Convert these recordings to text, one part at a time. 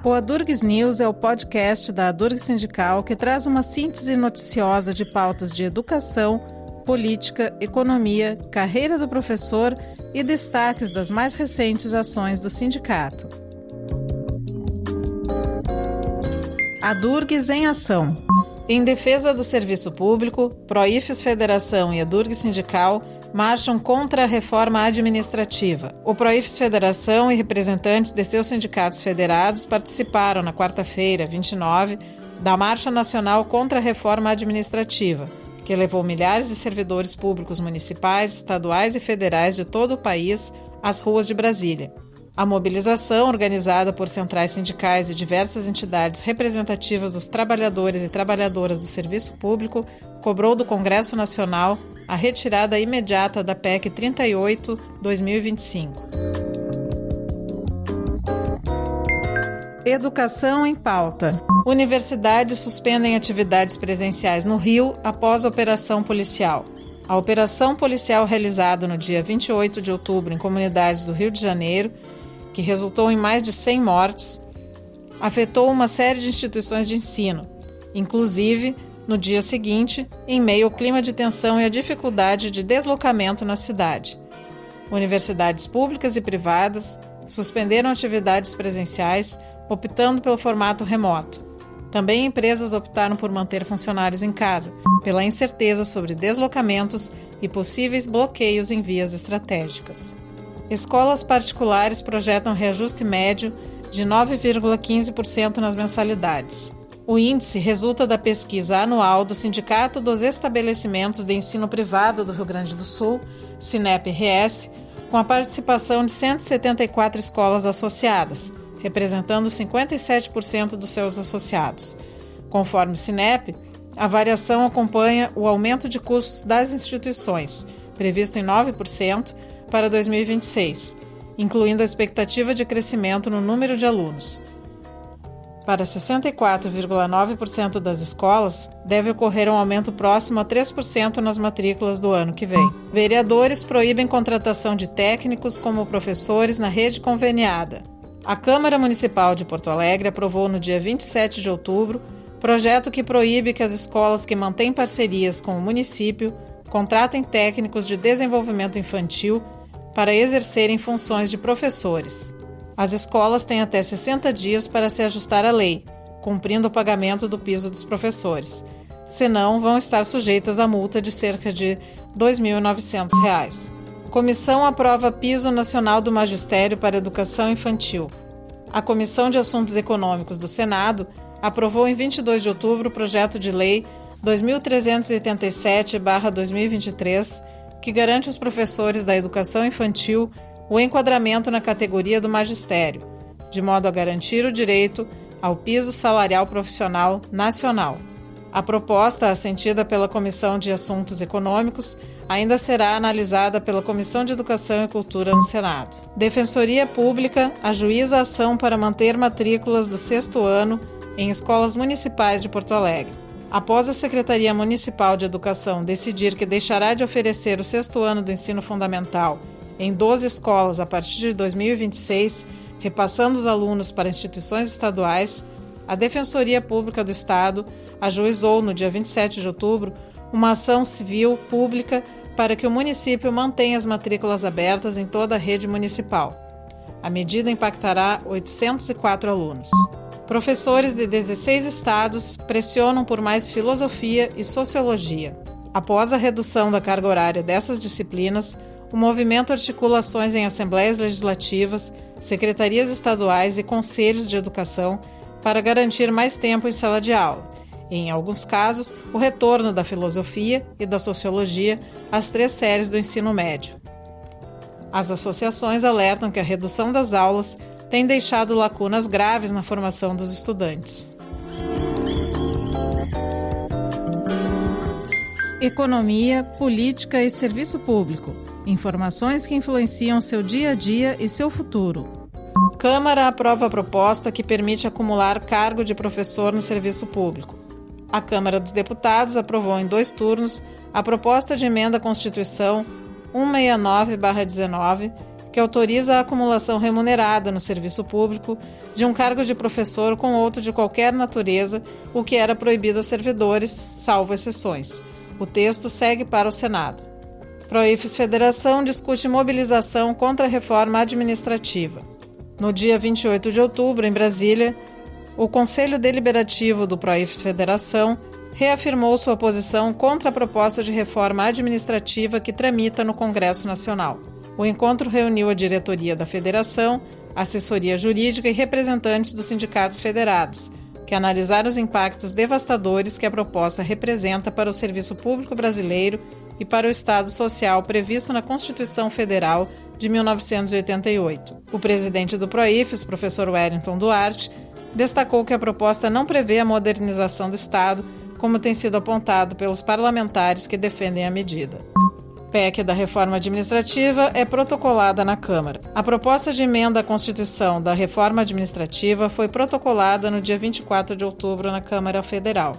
O Adurgs News é o podcast da Adurgs Sindical que traz uma síntese noticiosa de pautas de educação, política, economia, carreira do professor e destaques das mais recentes ações do sindicato. Adurgs em ação. Em defesa do serviço público, Proifes Federação e Adurgs Sindical marcham contra a reforma administrativa. O Proifes Federação e representantes de seus sindicatos federados participaram na quarta-feira, 29, da Marcha Nacional contra a Reforma Administrativa, que levou milhares de servidores públicos municipais, estaduais e federais de todo o país às ruas de Brasília. A mobilização, organizada por centrais sindicais e diversas entidades representativas dos trabalhadores e trabalhadoras do serviço público, cobrou do Congresso Nacional a retirada imediata da PEC 38/2025. Educação em pauta. Universidades suspendem atividades presenciais no Rio após operação policial. A operação policial realizada no dia 28 de outubro em comunidades do Rio de Janeiro, que resultou em mais de 100 mortes, afetou uma série de instituições de ensino, inclusive, no dia seguinte, em meio ao clima de tensão e a dificuldade de deslocamento na cidade. Universidades públicas e privadas suspenderam atividades presenciais, optando pelo formato remoto. Também empresas optaram por manter funcionários em casa, pela incerteza sobre deslocamentos e possíveis bloqueios em vias estratégicas. Escolas particulares projetam reajuste médio de 9,15% nas mensalidades. O índice resulta da pesquisa anual do Sindicato dos Estabelecimentos de Ensino Privado do Rio Grande do Sul, SINEP-RS, com a participação de 174 escolas associadas, representando 57% dos seus associados. Conforme o SINEP, a variação acompanha o aumento de custos das instituições, previsto em 9%, para 2026, incluindo a expectativa de crescimento no número de alunos. Para 64,9% das escolas, deve ocorrer um aumento próximo a 3% nas matrículas do ano que vem. Vereadores proíbem contratação de técnicos como professores na rede conveniada. A Câmara Municipal de Porto Alegre aprovou no dia 27 de outubro projeto que proíbe que as escolas que mantêm parcerias com o município contratem técnicos de desenvolvimento infantil para exercerem funções de professores. As escolas têm até 60 dias para se ajustar à lei, cumprindo o pagamento do piso dos professores. Senão, vão estar sujeitas a multa de cerca de R$ 2.900. Comissão aprova piso nacional do magistério para educação infantil. A Comissão de Assuntos Econômicos do Senado aprovou em 22 de outubro o projeto de lei 2387/2023, que garante aos professores da educação infantil o enquadramento na categoria do magistério, de modo a garantir o direito ao piso salarial profissional nacional. A proposta, assentida pela Comissão de Assuntos Econômicos, ainda será analisada pela Comissão de Educação e Cultura no Senado. Defensoria Pública ajuiza a ação para manter matrículas do 6º ano em escolas municipais de Porto Alegre. Após a Secretaria Municipal de Educação decidir que deixará de oferecer o 6º ano do ensino fundamental em 12 escolas a partir de 2026, repassando os alunos para instituições estaduais, a Defensoria Pública do Estado ajuizou no dia 27 de outubro uma ação civil pública para que o município mantenha as matrículas abertas em toda a rede municipal. A medida impactará 804 alunos. Professores de 16 estados pressionam por mais filosofia e sociologia. Após a redução da carga horária dessas disciplinas, o movimento articula ações em assembleias legislativas, secretarias estaduais e conselhos de educação para garantir mais tempo em sala de aula e, em alguns casos, o retorno da filosofia e da sociologia às 3 séries do ensino médio. As associações alertam que a redução das aulas tem deixado lacunas graves na formação dos estudantes. Economia, política e serviço público. Informações que influenciam seu dia a dia e seu futuro. Câmara aprova a proposta que permite acumular cargo de professor no serviço público. A Câmara dos Deputados aprovou em 2 turnos a proposta de emenda à Constituição 169/19, que autoriza a acumulação remunerada no serviço público de um cargo de professor com outro de qualquer natureza, o que era proibido aos servidores, salvo exceções. O texto segue para o Senado. Proifes Federação discute mobilização contra a reforma administrativa. No dia 28 de outubro, em Brasília, o Conselho Deliberativo do Proifes Federação reafirmou sua posição contra a proposta de reforma administrativa que tramita no Congresso Nacional. O encontro reuniu a diretoria da Federação, assessoria jurídica e representantes dos sindicatos federados, que analisaram os impactos devastadores que a proposta representa para o serviço público brasileiro e para o Estado Social previsto na Constituição Federal de 1988. O presidente do Proifes, professor Wellington Duarte, destacou que a proposta não prevê a modernização do Estado, como tem sido apontado pelos parlamentares que defendem a medida. PEC da reforma administrativa é protocolada na Câmara. A proposta de emenda à Constituição da reforma administrativa foi protocolada no dia 24 de outubro na Câmara Federal.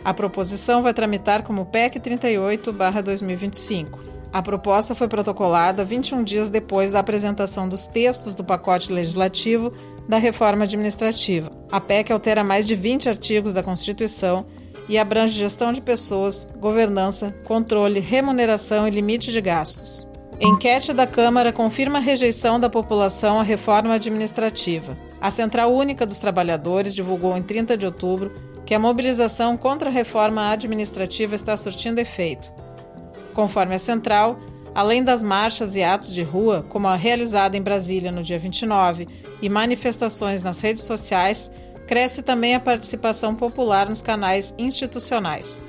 A proposição vai tramitar como PEC 38/2025. A proposta foi protocolada 21 dias depois da apresentação dos textos do pacote legislativo da reforma administrativa. A PEC altera mais de 20 artigos da Constituição e abrange gestão de pessoas, governança, controle, remuneração e limite de gastos. Enquete da Câmara confirma a rejeição da população à reforma administrativa. A Central Única dos Trabalhadores divulgou em 30 de outubro que a mobilização contra a reforma administrativa está surtindo efeito. Conforme a Central, além das marchas e atos de rua, como a realizada em Brasília no dia 29, e manifestações nas redes sociais, cresce também a participação popular nos canais institucionais.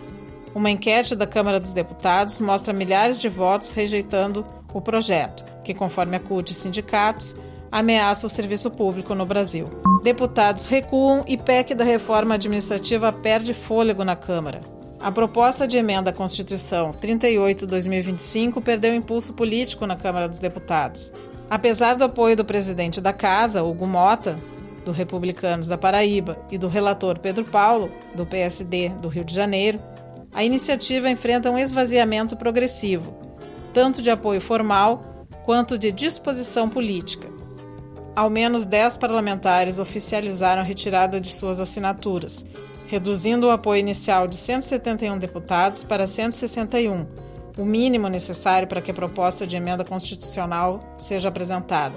Uma enquete da Câmara dos Deputados mostra milhares de votos rejeitando o projeto, que, conforme a CUT e sindicatos, ameaça o serviço público no Brasil. Deputados recuam e PEC da reforma administrativa perde fôlego na Câmara. A proposta de emenda à Constituição 38/2025 perdeu impulso político na Câmara dos Deputados. Apesar do apoio do presidente da Casa, Hugo Mota, do Republicanos da Paraíba, e do relator Pedro Paulo, do PSD do Rio de Janeiro, a iniciativa enfrenta um esvaziamento progressivo, tanto de apoio formal quanto de disposição política. Ao menos 10 parlamentares oficializaram a retirada de suas assinaturas, reduzindo o apoio inicial de 171 deputados para 161, o mínimo necessário para que a proposta de emenda constitucional seja apresentada.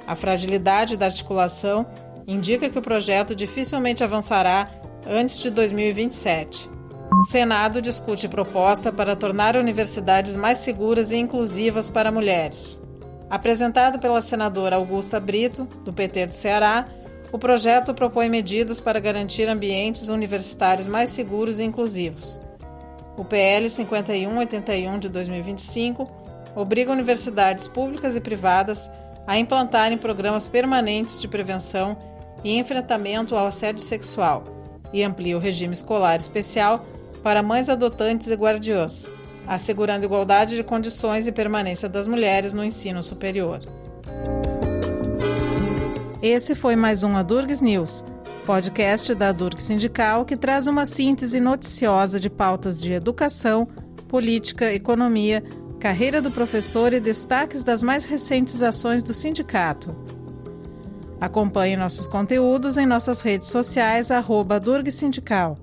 A fragilidade da articulação indica que o projeto dificilmente avançará antes de 2027. Senado discute proposta para tornar universidades mais seguras e inclusivas para mulheres. Apresentado pela senadora Augusta Brito, do PT do Ceará, o projeto propõe medidas para garantir ambientes universitários mais seguros e inclusivos. O PL 5181 de 2025 obriga universidades públicas e privadas a implantarem programas permanentes de prevenção e enfrentamento ao assédio sexual e amplia o regime escolar especial para mães adotantes e guardiãs, assegurando igualdade de condições e permanência das mulheres no ensino superior. Esse foi mais um Adurgs News, podcast da Adurgs Sindical que traz uma síntese noticiosa de pautas de educação, política, economia, carreira do professor e destaques das mais recentes ações do sindicato. Acompanhe nossos conteúdos em nossas redes sociais @Adurgs Sindical.